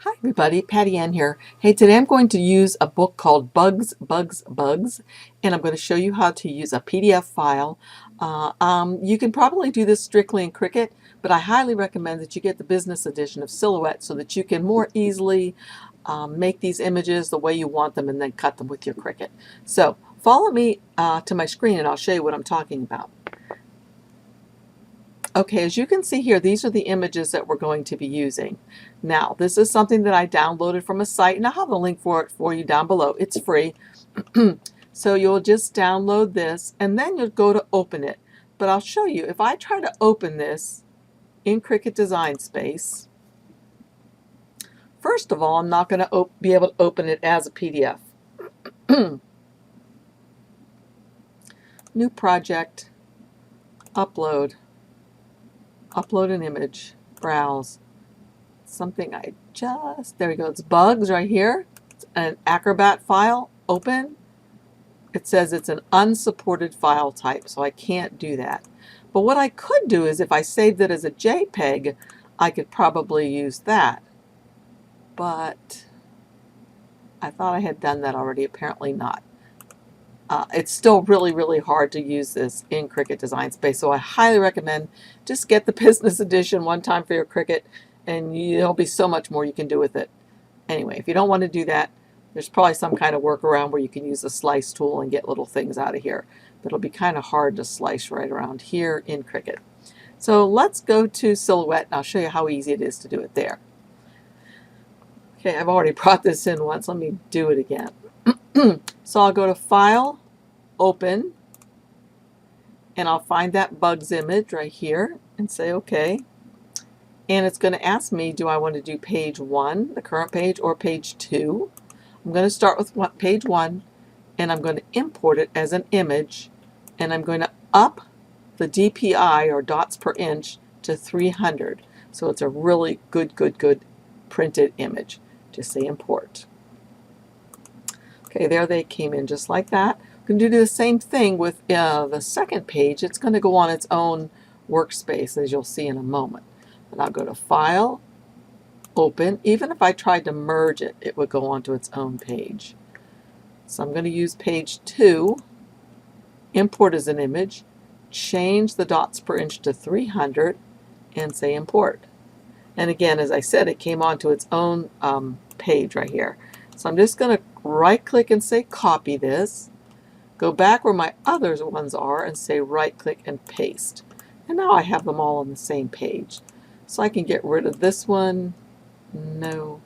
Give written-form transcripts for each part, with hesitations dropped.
Hi everybody, Patty Ann here. Hey, today I'm going to use a book called Bugs, Bugs, Bugs, and I'm going to show you how to use a PDF file. You can probably do this strictly in Cricut, but I highly recommend that you get the business edition of Silhouette so that you can more easily make these images the way you want them and then cut them with your Cricut. So follow me to my screen and I'll show you what I'm talking about. Okay, as you can see here, these are the images that we're going to be using. Now, this is something that I downloaded from a site, and I'll have a link for it for you down below. It's free. So you'll just download this, and then you'll go to open it. But I'll show you, if I try to open this in Cricut Design Space, first of all, I'm not going to be able to open it as a PDF. New project, upload. Upload an image, browse, something there we go, it's bugs right here, it's an Acrobat file, open. It says it's an unsupported file type, so I can't do that. But what I could do is if I saved it as a JPEG, I could probably use that. But I thought I had done that already, apparently not. It's still really hard to use this in Cricut Design Space, so I highly recommend just get the business edition one time for your Cricut, and there'll be so much more you can do with it. Anyway, if you don't want to do that, there's probably some kind of workaround where you can use the slice tool and get little things out of here. But it'll be kind of hard to slice right around here in Cricut. So let's go to Silhouette, and I'll show you how easy it is to do it there. Okay, I've already brought this in once. Let me do it again. So I'll go to File, Open, and I'll find that bugs image right here and say OK. And it's going to ask me, do I want to do page 1, the current page, or page 2? I'm going to start with page 1, and I'm going to import it as an image, and I'm going to up the DPI, or dots per inch, to 300. So it's a really good printed image. Just say import. Okay, there they came in just like that. I'm going to do the same thing with the second page. It's going to go on its own workspace, as you'll see in a moment. And I'll go to File, Open. Even if I tried to merge it, it would go onto its own page. So I'm going to use page 2, import as an image, change the dots per inch to 300, and say import. And again, as I said, it came onto its own page right here. So I'm just going to right-click and say copy this, go back where my other ones are and say right-click and paste. And now I have them all on the same page. So I can get rid of this one, no,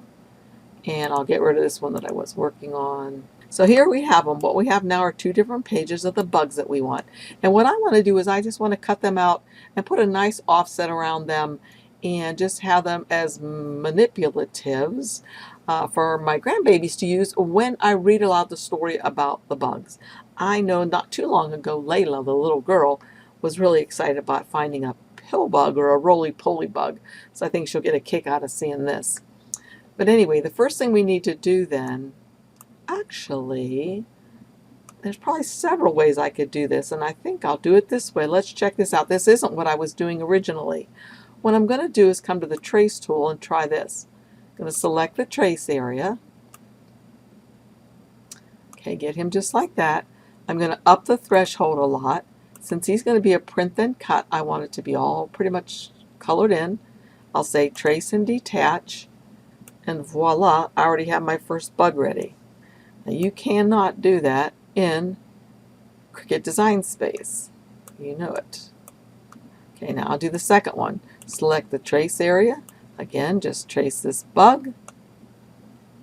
and I'll get rid of this one that I was working on. So here we have them. What we have now are 2 different pages of the bugs that we want. And what I want to do is I just want to cut them out and put a nice offset around them and just have them as manipulatives for my grandbabies to use when I read aloud the story about the bugs. I know not too long ago, Layla, the little girl, was really excited about finding a pill bug or a roly-poly bug. So I think she'll get a kick out of seeing this. But anyway, the first thing we need to do then, actually, there's probably several ways I could do this, and I think I'll do it this way. Let's check this out. This isn't what I was doing originally. What I'm going to do is come to the Trace tool and try this. I'm going to select the trace area. Okay, get him just like that. I'm going to up the threshold a lot. Since he's going to be a print then cut, I want it to be all pretty much colored in. I'll say trace and detach, and voila, I already have my first bug ready. Now you cannot do that in Cricut Design Space. You know it. Okay, now I'll do the second one. Select the trace area. Again, just trace this bug,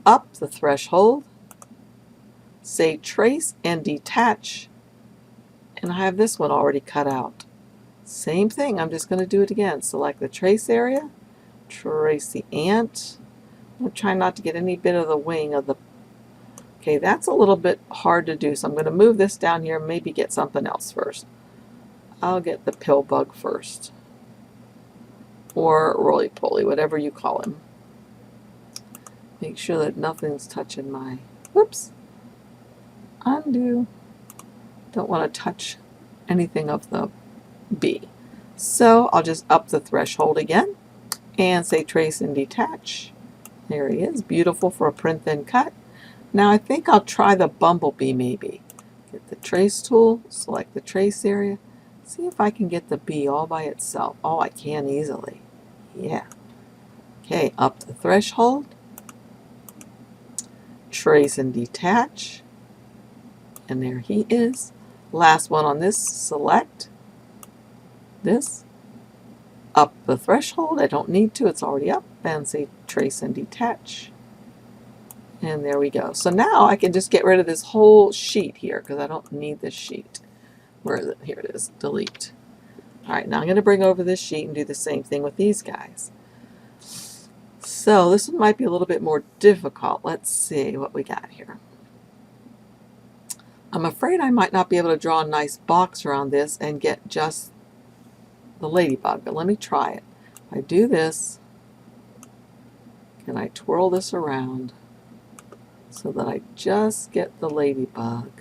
up the threshold, say trace and detach, and I have this one already cut out. Same thing, I'm just going to do it again. Select the trace area, trace the ant. I'm trying not to get any bit of the wing of the... Okay, that's a little bit hard to do, so I'm going to move this down here and maybe get something else first. I'll get the pill bug first, or roly-poly, whatever you call him. Make sure that nothing's touching my... Whoops. Undo. Don't want to touch anything of the bee. So I'll just up the threshold again and say trace and detach. There he is, beautiful for a print then cut. Now I think I'll try the bumblebee maybe. Get the trace tool, select the trace area, see if I can get the bee all by itself. Oh, I can easily. Yeah. Okay, up the threshold, trace and detach, and there he is. Last one on this, select this, up the threshold. I don't need to, it's already up, and say trace and detach. And there we go. So now I can just get rid of this whole sheet here because I don't need this sheet. Where is it? Here it is. Delete. All right, now I'm going to bring over this sheet and do the same thing with these guys. So this one might be a little bit more difficult. Let's see what we got here. I'm afraid I might not be able to draw a nice box around this and get just the ladybug, but let me try it. If I do this, can I twirl this around so that I just get the ladybug?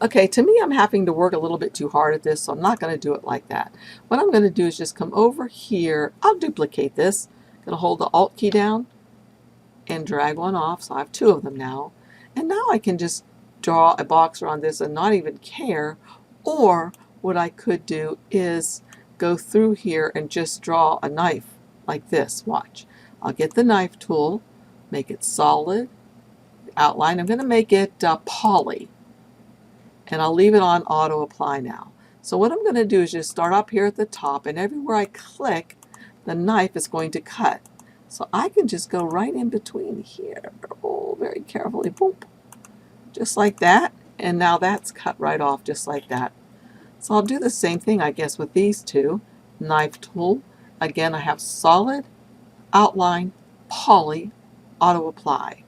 Okay, to me I'm having to work a little bit too hard at this, so I'm not going to do it like that. What I'm going to do is just come over here. I'll duplicate this. I'm going to hold the Alt key down and drag one off, so I have two of them now. And now I can just draw a box around this and not even care. Or what I could do is go through here and just draw a knife like this. Watch. I'll get the knife tool, make it solid, outline. I'm going to make it poly. And I'll leave it on auto apply now. So what I'm going to do is just start up here at the top, and everywhere I click, the knife is going to cut. So I can just go right in between here. Oh, very carefully. Boom. Just like that. And now that's cut right off just like that. So I'll do the same thing, I guess, with these two. Knife tool. Again, I have solid, outline, poly, auto apply.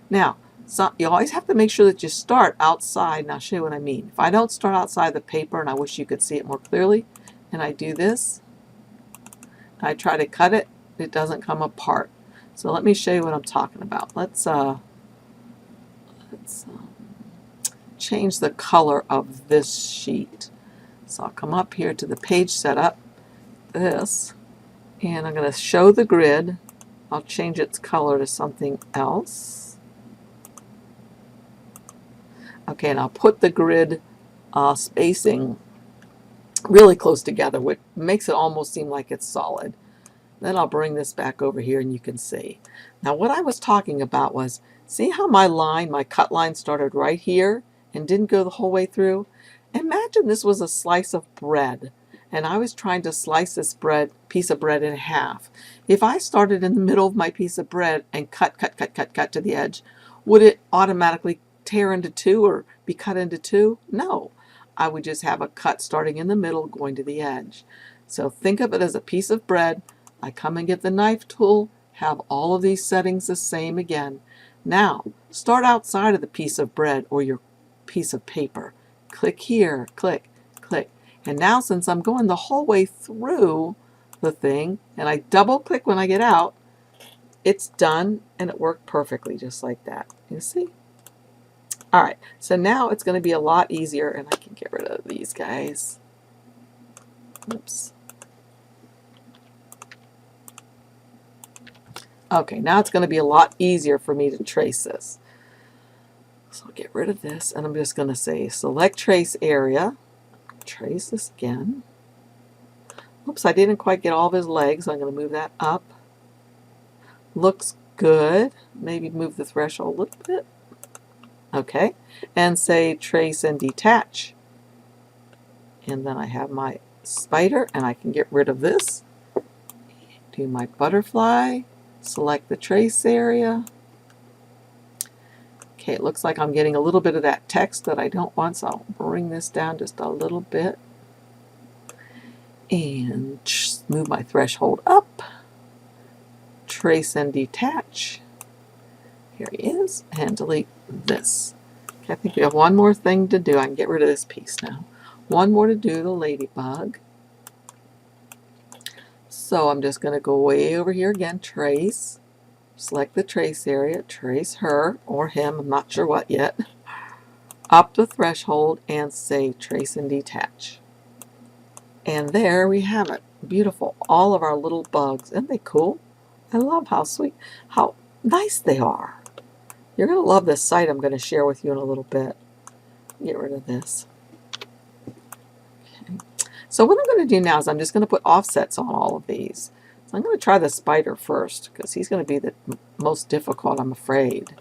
Now, so you always have to make sure that you start outside, and I'll show you what I mean. If I don't start outside the paper, and I wish you could see it more clearly, and I do this, and I try to cut it, it doesn't come apart. So let me show you what I'm talking about. Let's change the color of this sheet. So I'll come up here to the page setup, this, and I'm going to show the grid. I'll change its color to something else. Okay, and I'll put the grid spacing really close together, which makes it almost seem like it's solid. Then I'll bring this back over here and you can see. Now what I was talking about was, see how my cut line started right here and didn't go the whole way through? Imagine this was a slice of bread and I was trying to slice this piece of bread in half. If I started in the middle of my piece of bread and cut to the edge, would it automatically tear into two or be cut into two? No. I would just have a cut starting in the middle going to the edge. So think of it as a piece of bread. I come and get the knife tool, have all of these settings the same again. Now, start outside of the piece of bread or your piece of paper. Click here, click, click. And now since I'm going the whole way through the thing, and I double click when I get out, it's done and it worked perfectly just like that. You see? All right, so now it's going to be a lot easier, and I can get rid of these guys. Oops. Okay, now it's going to be a lot easier for me to trace this. So I'll get rid of this, and I'm just going to say select trace area. Trace this again. Oops, I didn't quite get all of his legs, so I'm going to move that up. Looks good. Maybe move the threshold a little bit. Okay, and say trace and detach. And then I have my spider, and I can get rid of this. Do my butterfly. Select the trace area. Okay, it looks like I'm getting a little bit of that text that I don't want, so I'll bring this down just a little bit. And move my threshold up. Trace and detach. Here he is, and delete this. Okay, I think we have one more thing to do. I can get rid of this piece now. One more to do, the ladybug. So I'm just going to go way over here again, trace, select the trace area, trace her or him, I'm not sure what yet. up the threshold and say trace and detach. And there we have it. Beautiful. All of our little bugs. Isn't they cool? I love how sweet, how nice they are. You're going to love this site I'm going to share with you in a little bit. Get rid of this. Okay. So what I'm going to do now is I'm just going to put offsets on all of these. So I'm going to try the spider first because he's going to be the most difficult, I'm afraid.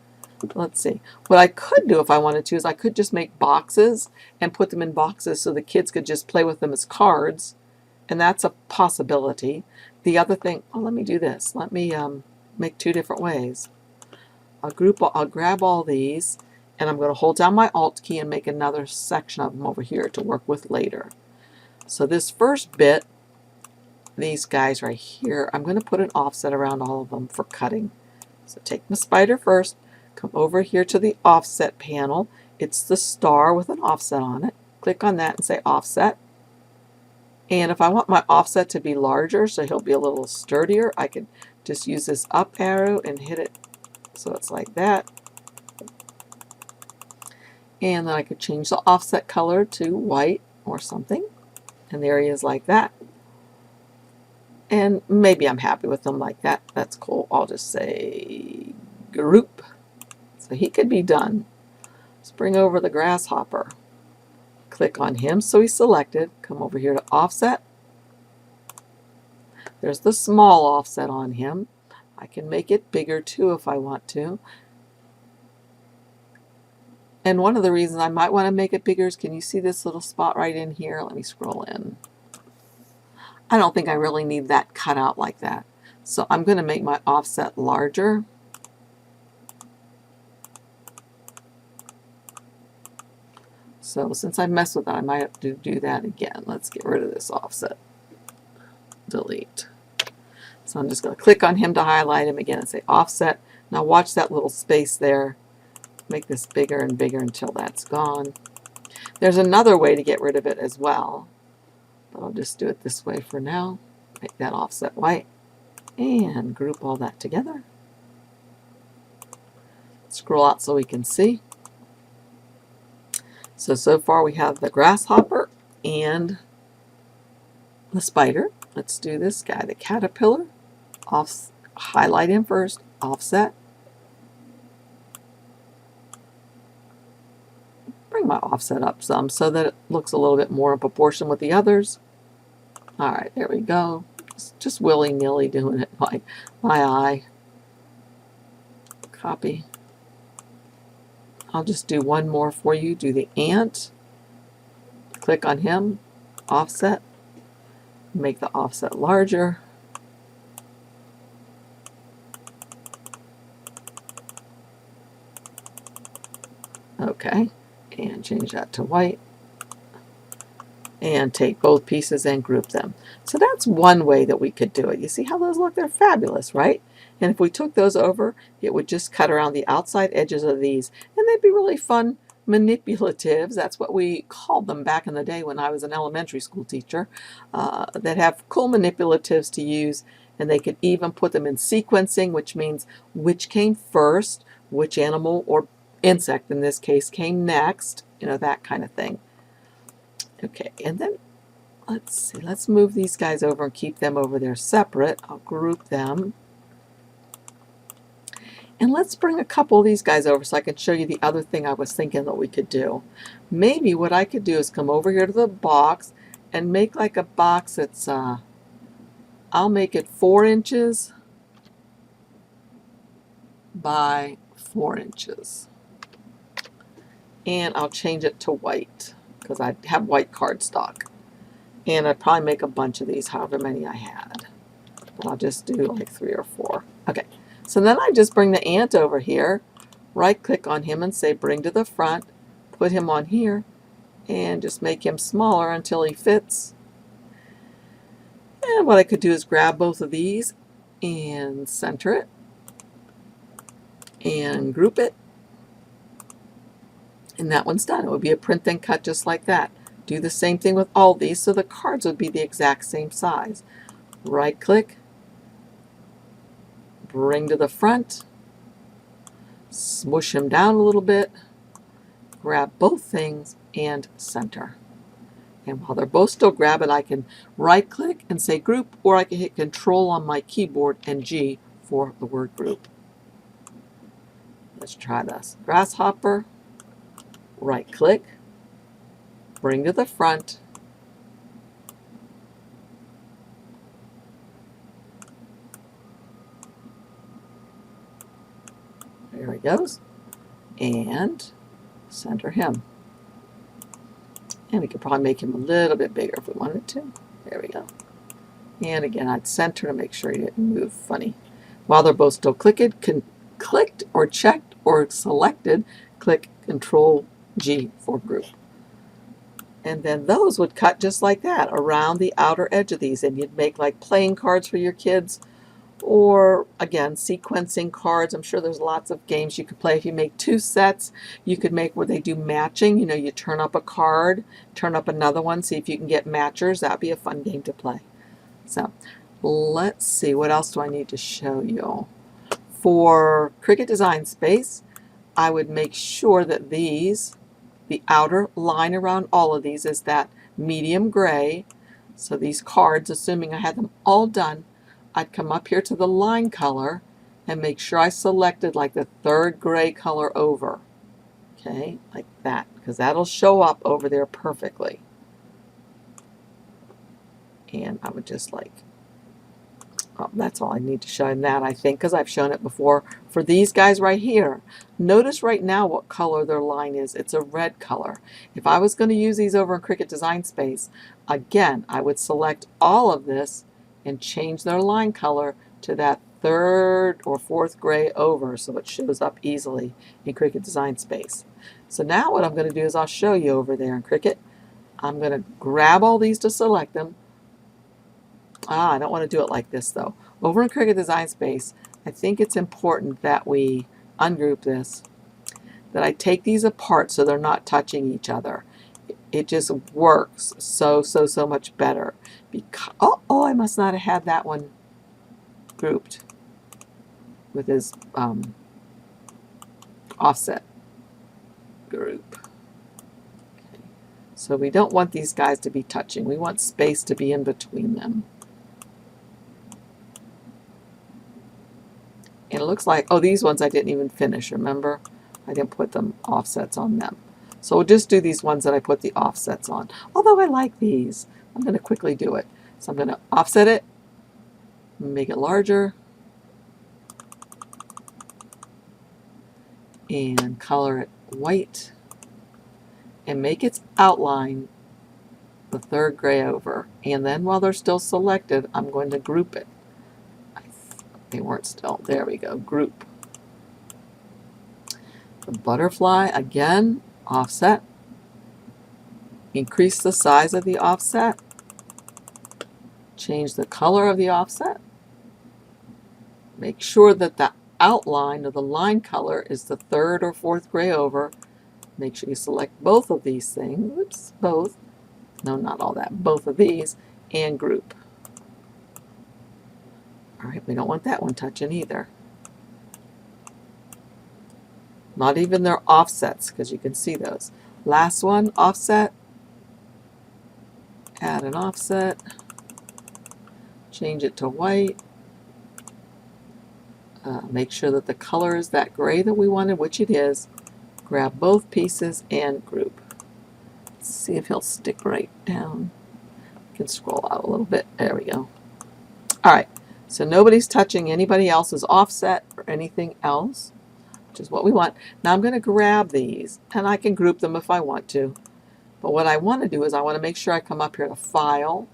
Let's see. What I could do if I wanted to is I could just make boxes and put them in boxes so the kids could just play with them as cards. And that's a possibility. The other thing, oh, let me do this. Let me make two different ways. I'll grab all these, and I'm going to hold down my Alt key and make another section of them over here to work with later. So this first bit, these guys right here, I'm going to put an offset around all of them for cutting. So take the spider first, come over here to the offset panel. It's the star with an offset on it. Click on that and say offset. And if I want my offset to be larger so he'll be a little sturdier, I could just use this up arrow and hit it so it's like that. And then I could change the offset color to white or something. And there he is like that. And maybe I'm happy with them like that. That's cool. I'll just say group. So he could be done. Let's bring over the grasshopper. Click on him so he's selected. Come over here to offset. There's the small offset on him. I can make it bigger too if I want to. And one of the reasons I might want to make it bigger is, can you see this little spot right in here? Let me scroll in. I don't think I really need that cut out like that. So I'm going to make my offset larger. So since I messed with that, I might have to do that again. Let's get rid of this offset. Delete. So I'm just going to click on him to highlight him again and say offset. Now watch that little space there. Make this bigger and bigger until that's gone. There's another way to get rid of it as well, but I'll just do it this way for now. Make that offset white and group all that together. Scroll out so we can see. So far we have the grasshopper and the spider. Let's do this guy, the caterpillar. Highlight him first, offset. Bring my offset up some so that it looks a little bit more in proportion with the others. All right, there we go. Just willy-nilly doing it like my eye. Copy. I'll just do one more for you. Do the ant. Click on him, offset. Make the offset larger. Okay, and change that to white. And take both pieces and group them. So that's one way that we could do it. You see how those look? They're fabulous, right? And if we took those over, it would just cut around the outside edges of these. And they'd be really fun manipulatives. That's what we called them back in the day when I was an elementary school teacher. That have cool manipulatives to use. And they could even put them in sequencing, which means which came first, which animal or insect in this case came next, you know, that kind of thing. Okay, and then let's see, let's move these guys over and keep them over there separate. I'll group them. And let's bring a couple of these guys over so I can show you the other thing I was thinking that we could do. Maybe what I could do is come over here to the box and make like a box that's, I'll make it 4 inches by 4 inches. And I'll change it to white, because I have white cardstock. And I'd probably make a bunch of these, however many I had. But I'll just do like 3 or 4. Okay, so then I just bring the ant over here, right click on him and say bring to the front, put him on here, and just make him smaller until he fits. And what I could do is grab both of these and center it and group it. And that one's done. It would be a print then cut just like that. Do the same thing with all these so the cards would be the exact same size. Right click, bring to the front, smush him down a little bit, grab both things and center. And while they're both still grabbing, I can right click and say group, or I can hit Control on my keyboard and G for the word group. Let's try this. Grasshopper, right click, bring to the front, there he goes, and center him. And we could probably make him a little bit bigger if we wanted to. There we go. And again, I'd center to make sure he didn't move funny. While they're both still clicked or checked or selected, click Control G for group. And then those would cut just like that around the outer edge of these, and you'd make like playing cards for your kids, or again, sequencing cards. I'm sure there's lots of games you could play. If you make two sets, you could make where they do matching. You know, you turn up a card, turn up another one, see if you can get matchers. That'd be a fun game to play. So let's see, what else do I need to show you? For Cricut Design Space, I would make sure that these, the outer line around all of these is that medium gray. So these cards, assuming I had them all done, I'd come up here to the line color and make sure I selected like the third gray color over. Okay, like that, because that'll show up over there perfectly. And I would just like, oh, that's all I need to show in that, I think, because I've shown it before. For these guys right here, notice right now what color their line is. It's a red color. If I was going to use these over in Cricut Design Space, again, I would select all of this and change their line color to that third or fourth gray over so it shows up easily in Cricut Design Space. So now what I'm going to do is I'll show you over there in Cricut. I'm going to grab all these to select them. I don't want to do it like this though. Over in Cricut Design Space, I think it's important that we ungroup this, that I take these apart so they're not touching each other. It just works so much better. Because, oh, I must not have had that one grouped with his offset group. Okay. So we don't want these guys to be touching. We want space to be in between them. And it looks like, oh, these ones I didn't even finish, remember? I didn't put them offsets on them. So we'll just do these ones that I put the offsets on. Although I like these, I'm going to quickly do it. So I'm going to offset it, make it larger, and color it white, and make its outline the third gray over. And then while they're still selected, I'm going to group it. They weren't still. There we go. Group. The butterfly, again, offset. Increase the size of the offset. Change the color of the offset. Make sure that the outline of the line color is the third or fourth gray over. Make sure you select both of these things. Oops, both. No, not all that. Both of these. And group. All right, we don't want that one touching either. Not even their offsets, because you can see those. Last one, offset. Add an offset. Change it to white. Make sure that the color is that gray that we wanted, which it is. Grab both pieces and group. Let's see if he'll stick right down. You can scroll out a little bit. There we go. All right. So nobody's touching anybody else's offset or anything else, which is what we want. Now I'm going to grab these, and I can group them if I want to. But what I want to do is I want to make sure I come up here to File,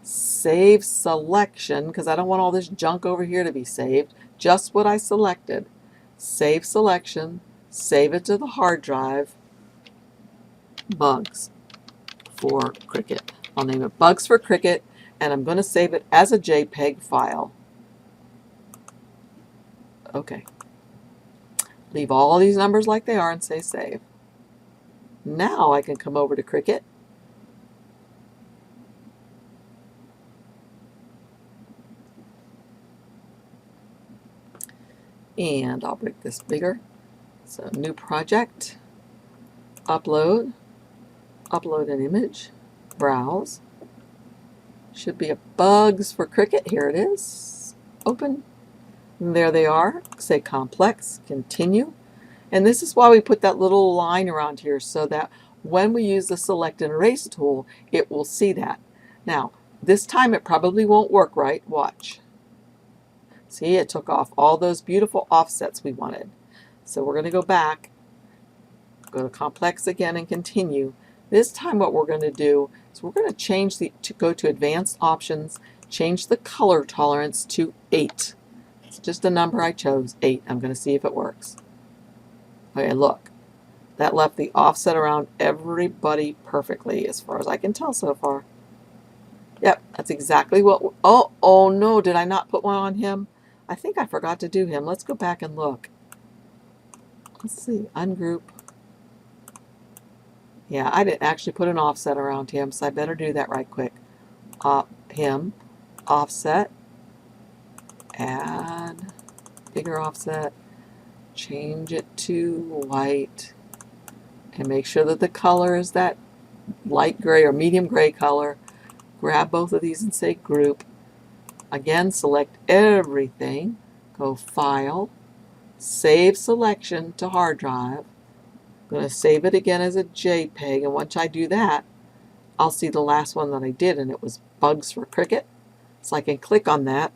Save Selection, because I don't want all this junk over here to be saved. Just what I selected. Save Selection, save it to the hard drive, Bugs for Cricut. I'll name it Bugs for Cricut. And I'm going to save it as a JPEG file. Okay. Leave all these numbers like they are and say save. Now I can come over to Cricut. And I'll make this bigger. So new project. upload, upload an image, browse. Should be a bugs for Cricut. Here it is. Open. And there they are. Say complex, continue. And this is why we put that little line around here, so that when we use the select and erase tool, it will see that. Now, this time it probably won't work right. Watch. See, it took off all those beautiful offsets we wanted. So we're going to go back, go to complex again and continue. This time what we're going to do is we're going to change go to advanced options, change the color tolerance to 8. It's just a number I chose, 8. I'm going to see if it works. Okay, look. That left the offset around everybody perfectly as far as I can tell so far. Yep, that's exactly what, oh no, did I not put one on him? I think I forgot to do him. Let's go back and look. Let's see, ungroup. Yeah, I didn't actually put an offset around him, so I better do that right quick. Him, offset, add, bigger offset, change it to white, and make sure that the color is that light gray or medium gray color. Grab both of these and say group. Again, select everything, go File, Save Selection to hard drive. I'm going to save it again as a JPEG, and once I do that, I'll see the last one that I did, and it was bugs for Cricut. So I can click on that.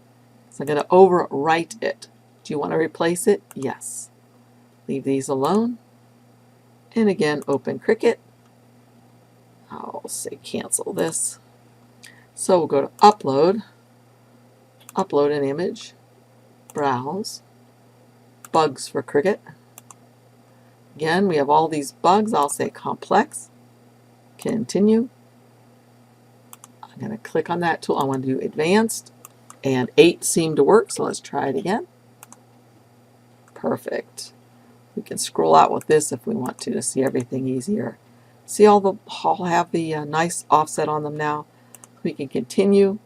So I'm going to overwrite it. Do you want to replace it? Yes. Leave these alone. And again, open Cricut. I'll say cancel this. So we'll go to upload, upload an image, browse, bugs for Cricut. Again, we have all these bugs. I'll say complex, continue. I'm going to click on that tool. I want to do advanced, and 8 seemed to work, so let's try it again. Perfect. We can scroll out with this if we want to see everything easier. See, all have the nice offset on them now. We can continue.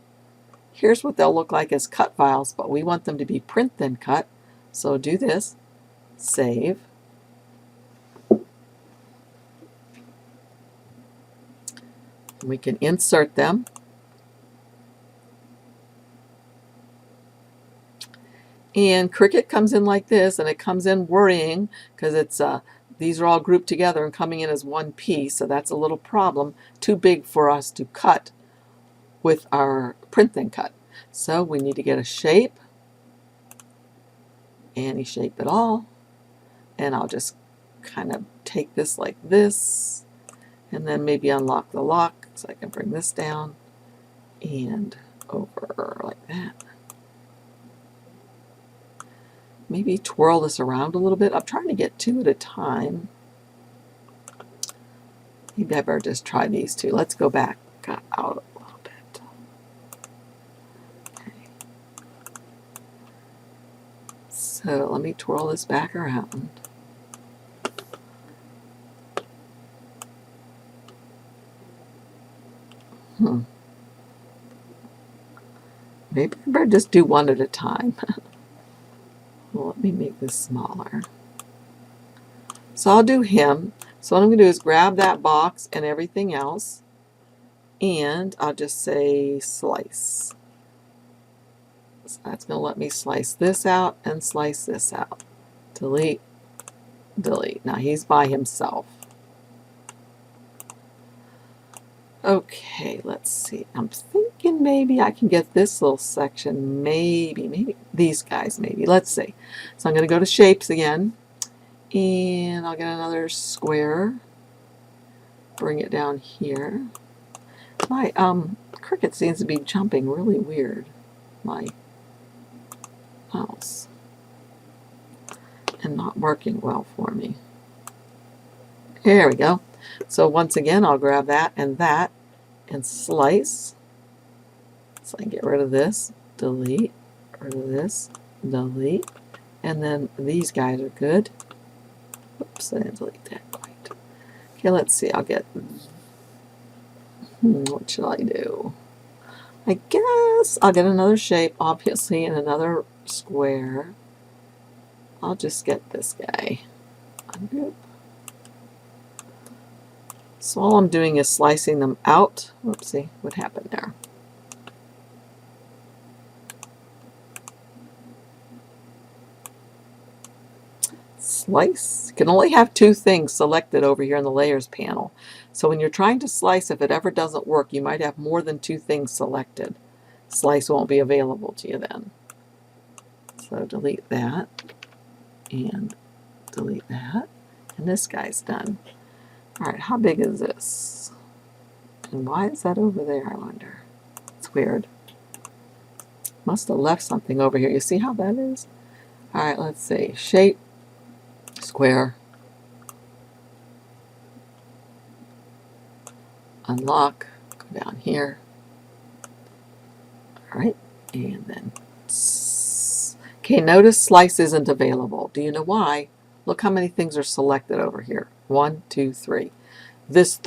Here's what they'll look like as cut files, but we want them to be print then cut. So do this, save. And we can insert them. And Cricut comes in like this, and it comes in worrying because it's these are all grouped together and coming in as one piece, so that's a little problem. Too big for us to cut with our print then cut. So we need to get a shape, any shape at all, and I'll just kind of take this like this, and then maybe unlock the lock so I can bring this down and over like that. Maybe twirl this around a little bit. I'm trying to get 2 at a time. Maybe I better just try these 2. Let's go back out a little bit. Okay. So let me twirl this back around. Maybe I better just do 1 at a time. Well, let me make this smaller. So I'll do him. So what I'm going to do is grab that box and everything else, and I'll just say slice. So that's going to let me slice this out and slice this out. Delete, delete. Now he's by himself. Okay, let's see. I'm thinking maybe I can get this little section, maybe these guys maybe. Let's see. So I'm going to go to shapes again, and I'll get another square, bring it down here. My Cricut seems to be jumping really weird, my mouse, and not working well for me. There we go. So once again, I'll grab that and slice. So I can get rid of this, delete, rid of this, delete, and then these guys are good. Oops, I didn't delete that quite. Okay, let's see. I'll get, what should I do? I guess I'll get another shape, obviously, and another square. I'll just get this guy. Ungroup. So all I'm doing is slicing them out. Oopsie, what happened there? Slice. You can only have two things selected over here in the layers panel. So when you're trying to slice, if it ever doesn't work, you might have more than two things selected. Slice won't be available to you then. So delete that and delete that. And this guy's done. All right, how big is this? And why is that over there, I wonder? It's weird. Must have left something over here. You see how that is? All right, let's see. Shape, square, unlock, go down here. All right, and then, okay, notice slice isn't available. Do you know why? Look how many things are selected over here. 1, 2, 3. This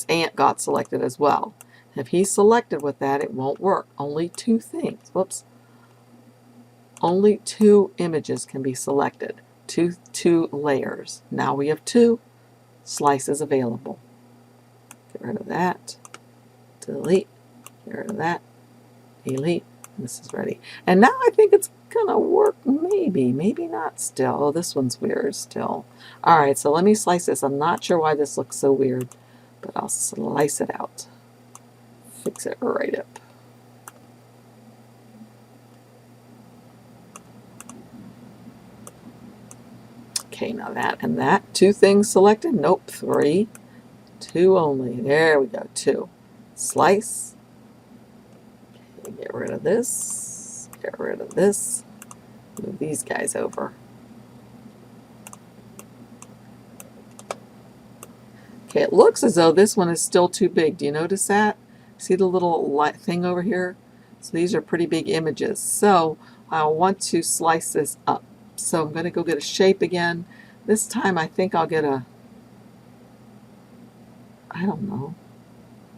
ant got selected as well. If he's selected with that, it won't work. Only two things. Whoops. Only two images can be selected. Two layers. Now we have two slices available. Get rid of that. Delete. Get rid of that. Delete. This is ready. And now I think it's gonna work. Maybe not still. Oh, this one's weird still. All right, so let me slice this. I'm not sure why this looks so weird, but I'll slice it out. Fix it right up. Okay, now that and that. Two things selected. Nope, 3. 2 only. There we go, 2. Slice. Okay, get rid of this. Get rid of this. Move these guys over. Okay, it looks as though this one is still too big. Do you notice that? See the little thing over here? So these are pretty big images. So I want to slice this up. So I'm going to go get a shape again. This time I think I'll get a, I don't know,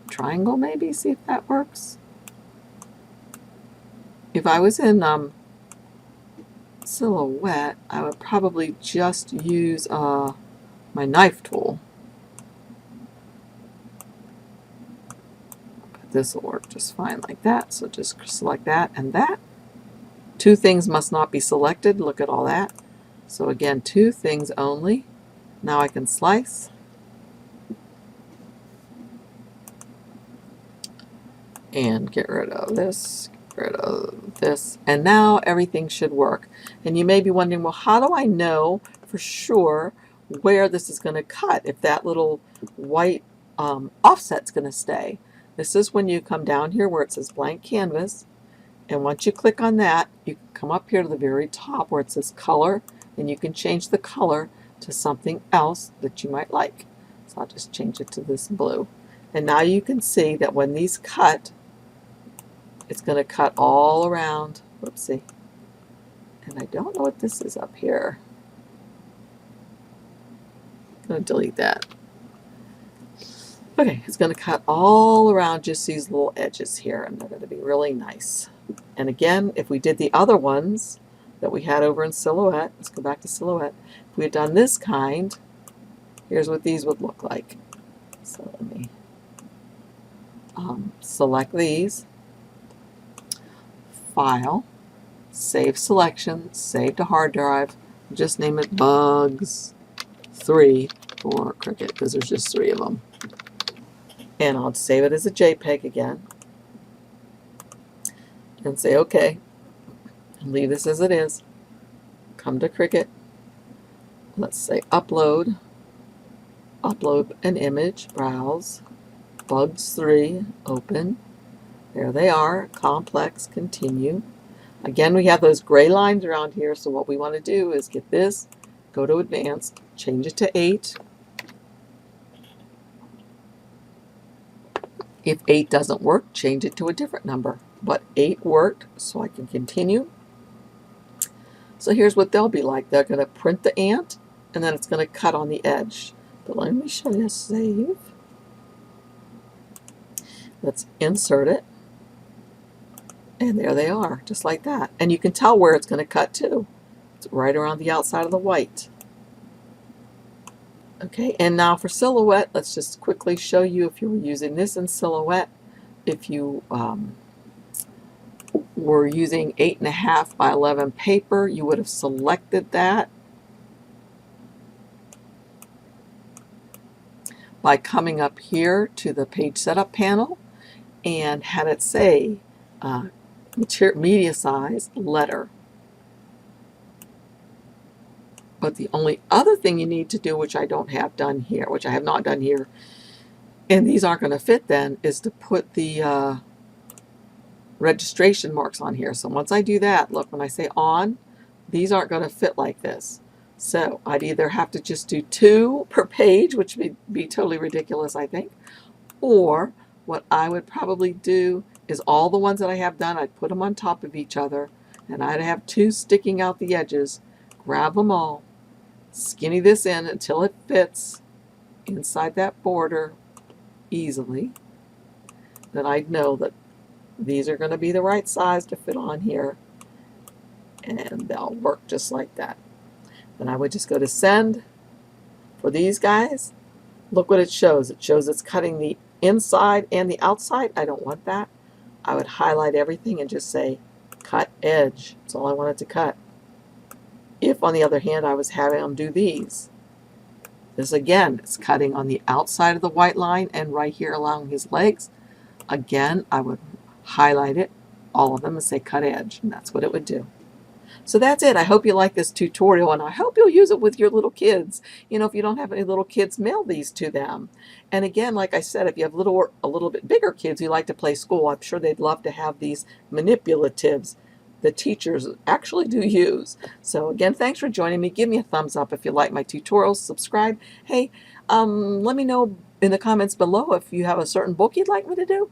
triangle maybe, see if that works. If I was in Silhouette, I would probably just use my knife tool. But this will work just fine like that. So just select that and that. Two things must not be selected. Look at all that. So again, two things only. Now I can slice. And get rid of this, get rid of this. And now everything should work. And you may be wondering, well, how do I know for sure where this is going to cut if that little white offset's going to stay? This is when you come down here where it says blank canvas. And once you click on that, you can come up here to the very top where it says color, and you can change the color to something else that you might like. So I'll just change it to this blue. And now you can see that when these cut, it's going to cut all around. Whoopsie. And I don't know what this is up here. I'm going to delete that. Okay, it's going to cut all around just these little edges here, and they're going to be really nice. And again, if we did the other ones that we had over in Silhouette, let's go back to Silhouette. If we had done this kind, here's what these would look like. So let me select these, File, Save Selection, Save to Hard Drive, just name it Bugs 3 for Cricut because there's just 3 of them. And I'll save it as a JPEG again and say OK and leave this as it is. Come to Cricut. Let's say upload an image, browse, Bugs 3, open. There they are, complex, continue. Again, we have those gray lines around here, so what we want to do is get this, go to advanced, change it to 8. If 8 doesn't work, change it to a different number. But 8 worked, so I can continue. So here's what they'll be like. They're going to print the ant, and then it's going to cut on the edge. But let me show you, save. Let's insert it. And there they are, just like that. And you can tell where it's going to cut to. It's right around the outside of the white. Okay, and now for silhouette, let's just quickly show you if you were using this in silhouette. If you were using 8.5 by 11 paper, you would have selected that by coming up here to the page setup panel and had it say media size letter. But the only other thing you need to do, which I don't have done here, which I have not done here, and these aren't going to fit then, is to put the registration marks on here. So once I do that, look, when I say on, these aren't going to fit like this. So I'd either have to just do 2 per page, which would be totally ridiculous, I think, or what I would probably do is all the ones that I have done, I'd put them on top of each other, and I'd have 2 sticking out the edges, grab them all, skinny this in until it fits inside that border easily. Then I'd know that these are going to be the right size to fit on here, and they'll work just like that. Then I would just go to send for these guys. Look what it shows. It shows it's cutting the inside and the outside. I don't want that. I would highlight everything and just say cut edge. That's all I wanted to cut. If, on the other hand, I was having them do these, this again, it's cutting on the outside of the white line and right here along his legs. Again, I would highlight it, all of them, and say cut edge, and that's what it would do. So that's it. I hope you like this tutorial, and I hope you'll use it with your little kids. You know, if you don't have any little kids, mail these to them. And again, like I said, if you have a little bit bigger kids who like to play school, I'm sure they'd love to have these manipulatives the teachers actually do use. So again, thanks for joining me. Give me a thumbs up if you like my tutorials. Subscribe. Hey, let me know in the comments below if you have a certain book you'd like me to do.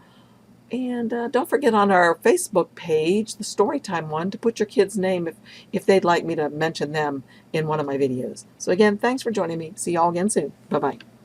And don't forget on our Facebook page, the Storytime one, to put your kid's name if they'd like me to mention them in one of my videos. So again, thanks for joining me. See y'all again soon. Bye-bye.